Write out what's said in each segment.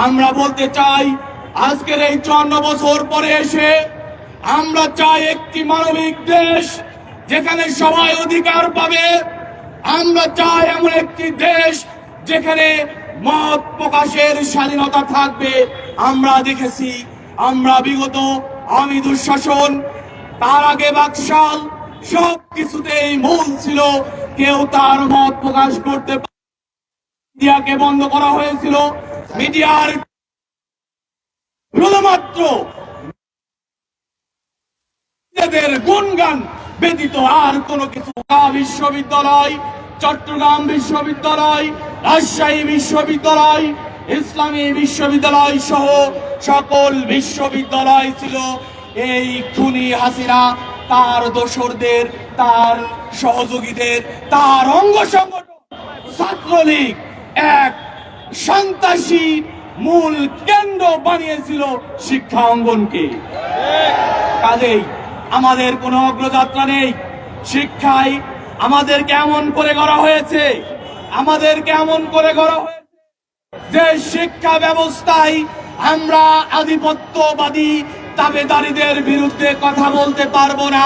আমরা বলতে চাই আজকের এই 54 বছর পরে এসে আমরা চাই একটি মানবিক দেশ যেখানে সবাই অধিকার পাবে। আমরা চাই এমন একটি দেশ যেখানে মত প্রকাশের স্বাধীনতা থাকবে। আমরা দেখেছি আমরা বিগত আওয়ামী দুঃশাসন, তার আগে বাকশাল, সব কিছুতেই মূল ছিল কেউ তার মত প্রকাশ করতে পারে। মিডিয়াকে বন্ধ করা হয়েছিল। মিডিয়ার শুধুমাত্র নিজেদের গুণগান ব্যতীত আর কোনো কিছু। বিশ্ববিদ্যালয়, চট্টগ্রাম বিশ্ববিদ্যালয়, রাজশাহী বিশ্ববিদ্যালয়, ইসলামী বিশ্ববিদ্যালয় সহ সকল বিশ্ববিদ্যালয় ছিল এই খুনি হাসিনা, তার দোসরদের, তার সহযোগীদের, তার অঙ্গ সংগঠন ছাত্রলীগ এক সন্ত্রাসী মূল কেন্দ্র বানিয়েছিল শিক্ষা অঙ্গনকে। কাজেই আমাদের কোনো অগ্রযাত্রা নেই। শিক্ষায় আমাদের কেমন করে গড়া হয়েছে, আমাদের কেমন করে গড়া হয়েছে যে শিক্ষা ব্যবস্থায় আমরা আধিপত্যবাদী দাবেদারীদের বিরুদ্ধে কথা বলতে পারবো না,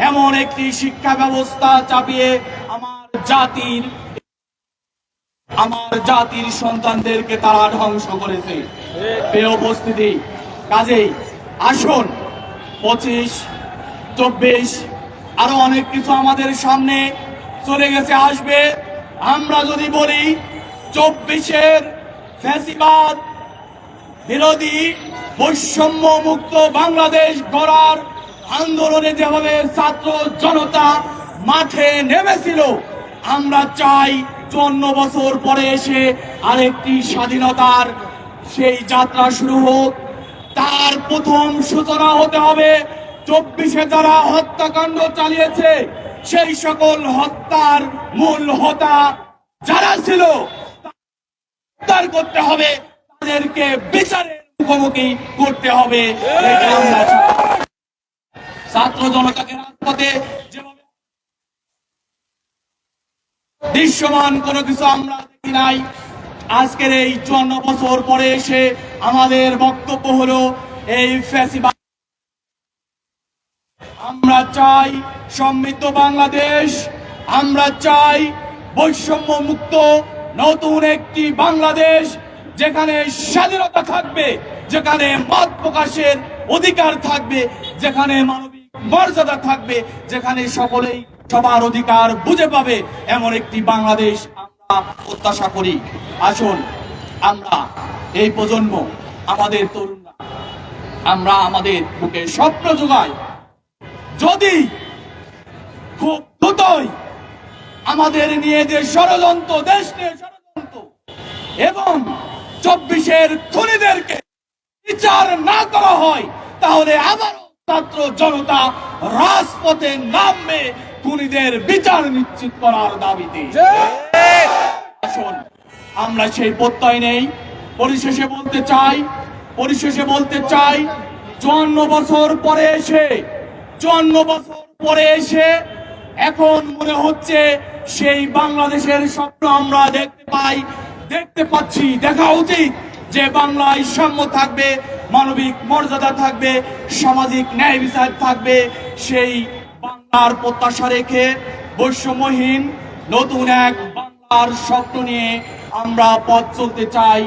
এমন একটি শিক্ষা ব্যবস্থা চাপিয়ে আমার জাতির সন্তানদেরকে তারা ধ্বংস করেছে। প্রিয় উপস্থিতি, কাজেই আসুন 25, 24 আরো অনেক কিছু আমাদের সামনে চলে গেছে, আসবে। আমরা যদি বলি 24-এর ফ্যাসিবাদ বিরোধী বৈষম্য মুক্ত বাংলাদেশ গড়ার আন্দোলনে যেভাবে ছাত্র জনতা মাঠে নেমেছিল, আমরা চাই 54 বছর পরে এসে আরেকটি স্বাধীনতার সেই যাত্রা শুরু হোক। তার প্রথম সূচনা হতে হবে 24-এ যারা হত্যাকাণ্ড চালিয়েছে সেই সকল হত্যার মূল হোতা যারা ছিল তার করতে হবে, তাদেরকে বিচারের মুখোমুখি করতে হবে। আমরা ছাত্র জনতাকে রাজপথে যেভাবে দৃশ্যমান কোনো কিছু আমরা দেখি নাই। আজকের এই 54 বছর পরে এসে আমাদের বক্তব্য হলো এই ফ্যাসিবাদ। আমরা চাই সমৃদ্ধ বাংলাদেশ, আমরা চাই বৈষম্য মুক্ত নতুন একটি বাংলাদেশ যেখানে স্বাধীনতা থাকবে, যেখানে মত প্রকাশের অধিকার থাকবে, যেখানে মানবিক মর্যাদা থাকবে, যেখানে সকলেই সবার অধিকার বুঝে পাবে, এমন একটি বাংলাদেশ আমরা প্রত্যাশা করি। আসুন আমরা এই প্রজন্ম, আমাদের তরুণরা, আমরা আমাদের বুকে স্বপ্ন যোগাই। যদি খুব দ্রুতই আমাদের নিয়ে যে ষড়যন্ত্র, দেশ নিয়ে ষড়যন্ত্র এবং 24-এর খুনিদেরকে বিচার না করা হয়, তাহলে আবারও ছাত্র জনতা রাজপথে নামবে খুনিদের বিচার নিশ্চিত করার দাবিতে। আসুন আমরা সেই প্রত্যয় নেই। পরিশেষে বলতে চাই 54 বছর পরে এসে এখন মনে হচ্ছে সেই বাংলাদেশের স্বপ্ন আমরা দেখতে পাচ্ছি। দেখা উচিত যে বাংলায় সাম্য থাকবে, মানবিক মর্যাদা থাকবে, সামাজিক ন্যায় বিচার থাকবে। সেই বাংলার প্রত্যাশা রেখে বৈষম্যহীন নতুন এক বাংলার স্বপ্ন নিয়ে আমরা পথ চলতে চাই।